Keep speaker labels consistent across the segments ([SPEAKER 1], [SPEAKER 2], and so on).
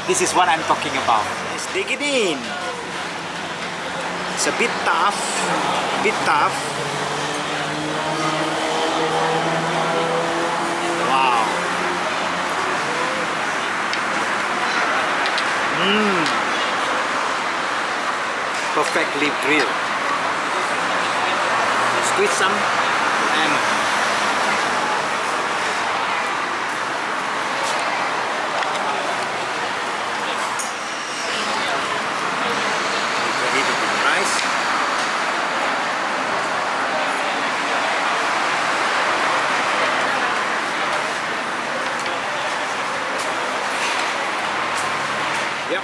[SPEAKER 1] This is what I'm talking about. Let's dig it in. It's a bit tough. Wow. Perfectly grilled. Squeeze some lemon. Ready to be nice. Yep.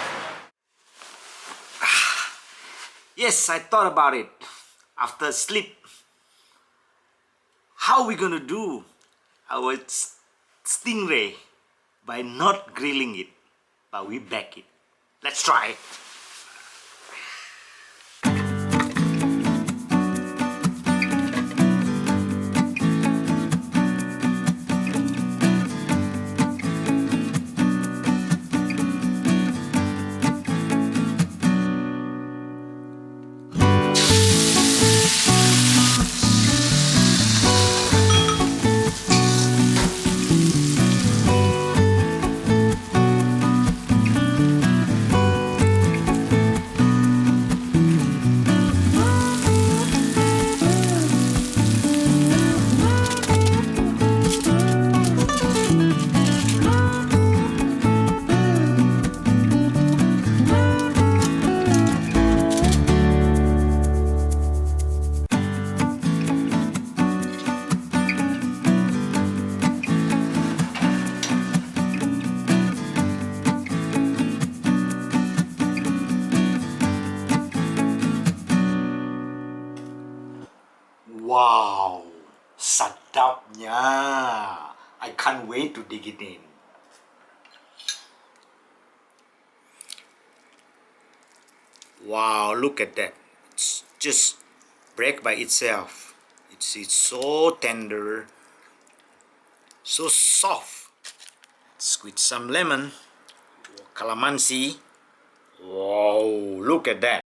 [SPEAKER 1] Yes, I thought about it after sleep. How we gonna do our stingray by not grilling it, but we bake it. Let's try. Wow, sedapnya. I can't wait to dig it in. Wow, look at that. It's just break by itself. It's so tender, so soft. Squeeze some lemon, calamansi. Wow, look at that.